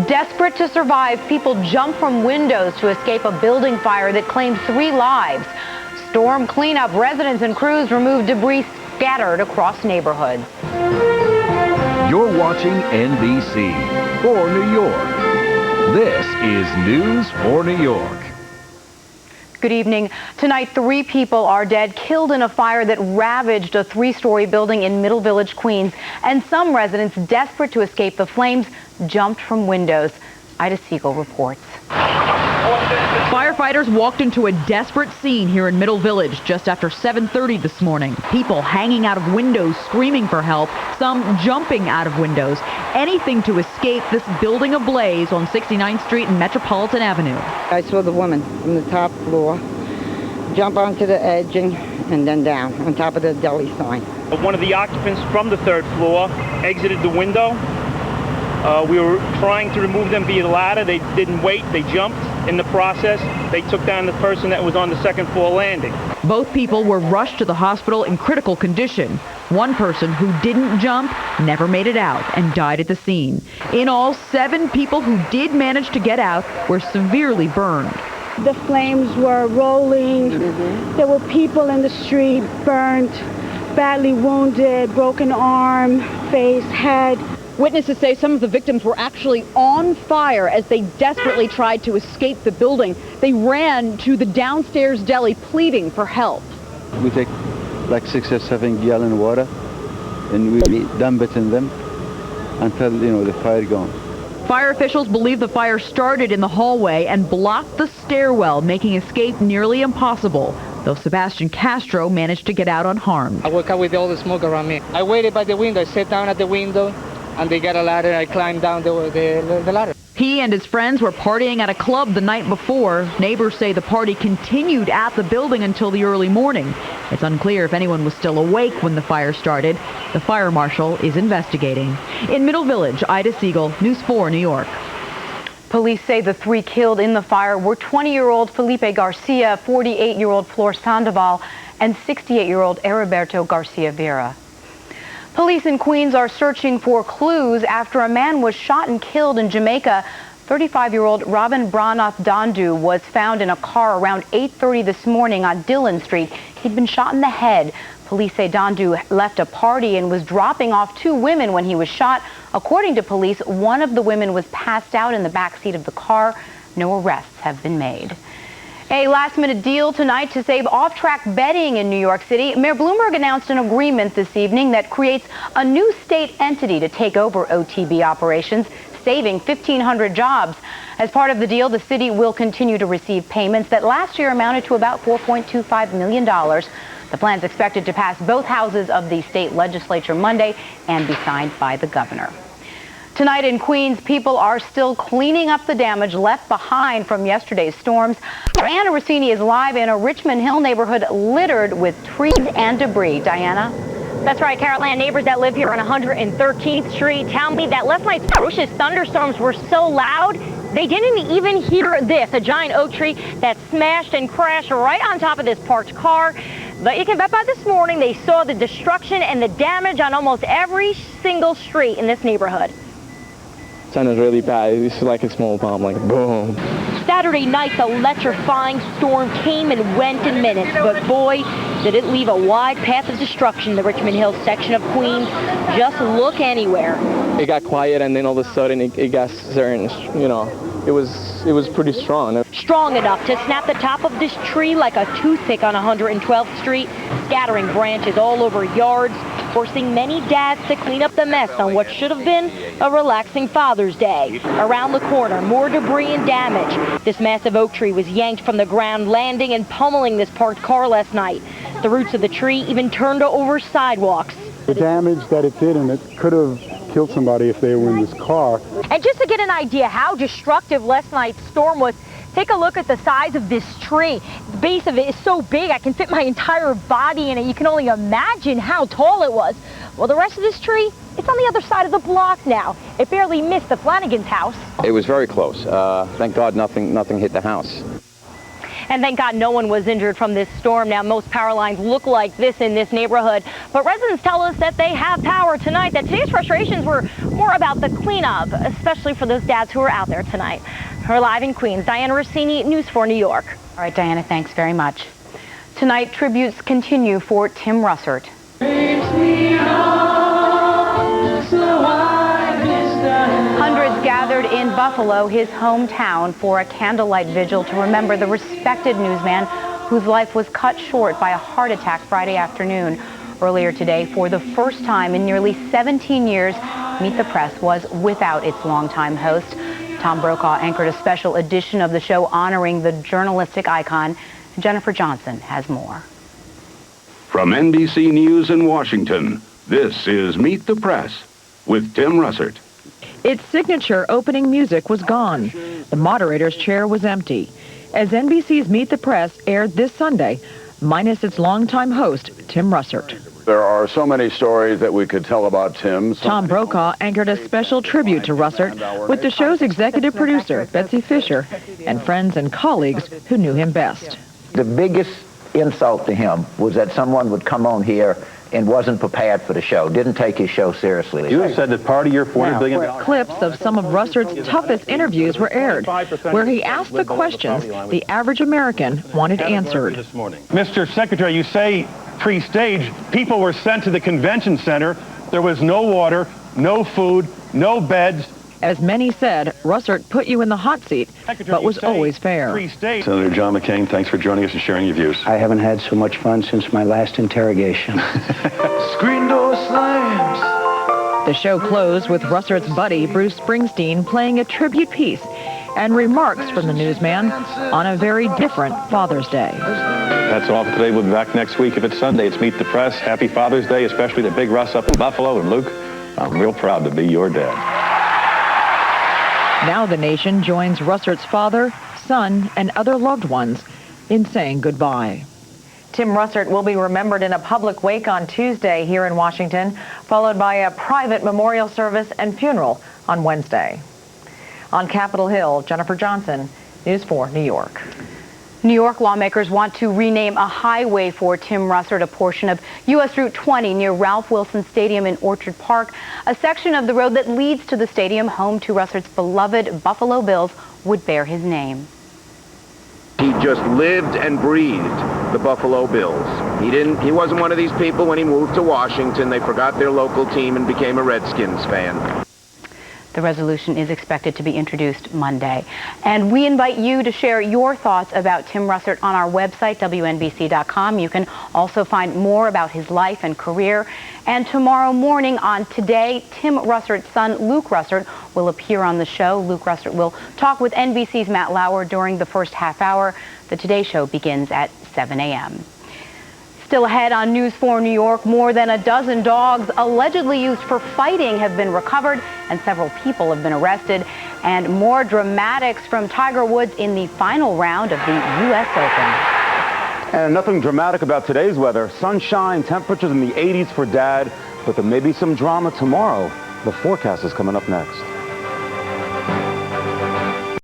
Desperate to survive, people jump from windows to escape a building fire that claimed 3 lives. Storm cleanup, residents and crews remove debris scattered across neighborhoods. You're watching NBC for New York. This is News for New York. Good evening. Tonight, 3 people are dead, killed in a fire that ravaged a 3-story building in Middle Village, Queens. And some residents, desperate to escape the flames, jumped from windows. Ida Siegel reports. Firefighters walked into a desperate scene here in Middle Village just after 7:30 this morning. People hanging out of windows screaming for help, some jumping out of windows. Anything to escape this building ablaze on 69th Street and Metropolitan Avenue. I saw the woman from the top floor jump onto the edge and then down on top of the deli sign. One of the occupants from the 3rd floor exited the window. We were trying to remove them via the ladder. They didn't wait. They jumped. In the process, they took down the person that was on the 2nd floor landing. Both people were rushed to the hospital in critical condition. One person who didn't jump never made it out and died at the scene. In all, 7 people who did manage to get out were severely burned. The flames were rolling. There were people in the street burned, badly wounded, broken arm, face, head. Witnesses say some of the victims were actually on fire as they desperately tried to escape the building. They ran to the downstairs deli pleading for help. We take like 6 or 7 gallons of water and we dump it in them until, the fire gone. Fire officials believe the fire started in the hallway and blocked the stairwell, making escape nearly impossible, though Sebastian Castro managed to get out unharmed. I woke up with all the smoke around me. I waited by the window. I sat down at the window, and they got a ladder. I climbed down the ladder. He and his friends were partying at a club the night before. Neighbors say the party continued at the building until the early morning. It's unclear if anyone was still awake when the fire started. The fire marshal is investigating. In Middle Village, Ida Siegel, News 4, New York. Police say the 3 killed in the fire were 20-year-old Felipe Garcia, 48-year-old Flor Sandoval, and 68-year-old Heriberto Garcia Vera. Police in Queens are searching for clues after a man was shot and killed in Jamaica. 35-year-old Robin Branoth Dondu was found in a car around 8:30 this morning on Dillon Street. He'd been shot in the head. Police say Dondu left a party and was dropping off 2 women when he was shot. According to police, one of the women was passed out in the back seat of the car. No arrests have been made. A last-minute deal tonight to save off-track betting in New York City. Mayor Bloomberg announced an agreement this evening that creates a new state entity to take over OTB operations, saving 1,500 jobs. As part of the deal, the city will continue to receive payments that last year amounted to about $4.25 million. The plan is expected to pass both houses of the state legislature Monday and be signed by the governor. Tonight in Queens, people are still cleaning up the damage left behind from yesterday's storms. Diana Rossini is live in a Richmond Hill neighborhood littered with trees and debris. Diana? That's right, Carol Ann. Neighbors that live here on 113th Street tell me that last night's ferocious thunderstorms were so loud, they didn't even hear this, a giant oak tree that smashed and crashed right on top of this parked car. But you can bet by this morning they saw the destruction and the damage on almost every single street in this neighborhood. Sounded really bad. It's like a small bomb, like boom. Saturday night, the electrifying storm came and went in minutes, but boy, did it leave a wide path of destruction in the Richmond Hill section of Queens. Just look anywhere. It got quiet, and then all of a sudden it got certain, it was pretty strong. Strong enough to snap the top of this tree like a toothpick on 112th Street, scattering branches all over yards, forcing many dads to clean up the mess on what should have been a relaxing Father's Day. Around the corner, more debris and damage. This massive oak tree was yanked from the ground, landing and pummeling this parked car last night. The roots of the tree even turned over sidewalks. The damage that it did, and it could have killed somebody if they were in this car. And just to get an idea how destructive last night's storm was, take a look at the size of this tree. The base of it is so big I can fit my entire body in it. You can only imagine how tall it was. Well, the rest of this tree, it's on the other side of the block now. It barely missed the Flanagan's house. It was very close. Thank God nothing hit the house. And thank God no one was injured from this storm. Now, most power lines look like this in this neighborhood, but residents tell us that they have power tonight, that today's frustrations were more about the cleanup, especially for those dads who are out there tonight. We're live in Queens. Diana Rossini, News 4 New York. All right, Diana, thanks very much. Tonight, tributes continue for Tim Russert. Hundreds gathered in Buffalo, his hometown, for a candlelight vigil to remember the respected newsman whose life was cut short by a heart attack Friday afternoon. Earlier today, for the first time in nearly 17 years, Meet the Press was without its longtime host. Tom Brokaw anchored a special edition of the show honoring the journalistic icon. Jennifer Johnson has more. From NBC News in Washington, this is Meet the Press with Tim Russert. Its signature opening music was gone. The moderator's chair was empty. As NBC's Meet the Press aired this Sunday, minus its longtime host, Tim Russert. There are so many stories that we could tell about Tim. Tom Brokaw anchored a special tribute to Russert with the show's executive producer, Betsy Fisher, and friends and colleagues who knew him best. The biggest insult to him was that someone would come on here and wasn't prepared for the show, didn't take his show seriously. You said that part of your $40 billion... Clips of some of Russert's toughest interviews were aired, where he asked the questions the average American wanted answered. Mr. Secretary, you say pre-stage, people were sent to the convention center. There was no water, no food, no beds. As many said, Russert put you in the hot seat, but was always fair. Senator John McCain, thanks for joining us and sharing your views. I haven't had so much fun since my last interrogation. Screen door slams. The show closed with Russert's buddy, Bruce Springsteen, playing a tribute piece and remarks from the newsman on a very different Father's Day. That's all for today. We'll be back next week. If it's Sunday, it's Meet the Press. Happy Father's Day, especially to Big Russ up in Buffalo. And Luke, I'm real proud to be your dad. Now the nation joins Russert's father, son, and other loved ones in saying goodbye. Tim Russert will be remembered in a public wake on Tuesday here in Washington, followed by a private memorial service and funeral on Wednesday. On Capitol Hill, Jennifer Johnson, News 4 New York. New York lawmakers want to rename a highway for Tim Russert, a portion of U.S. Route 20 near Ralph Wilson Stadium in Orchard Park. A section of the road that leads to the stadium, home to Russert's beloved Buffalo Bills, would bear his name. He just lived and breathed the Buffalo Bills. He wasn't one of these people when he moved to Washington, they forgot their local team and became a Redskins fan. The resolution is expected to be introduced Monday. And we invite you to share your thoughts about Tim Russert on our website, WNBC.com. You can also find more about his life and career. And tomorrow morning on Today, Tim Russert's son, Luke Russert, will appear on the show. Luke Russert will talk with NBC's Matt Lauer during the first half hour. The Today Show begins at 7 a.m. Still ahead on News 4 New York, more than a dozen dogs allegedly used for fighting have been recovered and several people have been arrested. And more dramatics from Tiger Woods in the final round of the U.S. Open. And nothing dramatic about today's weather. Sunshine, temperatures in the 80s for Dad, but there may be some drama tomorrow. The forecast is coming up next.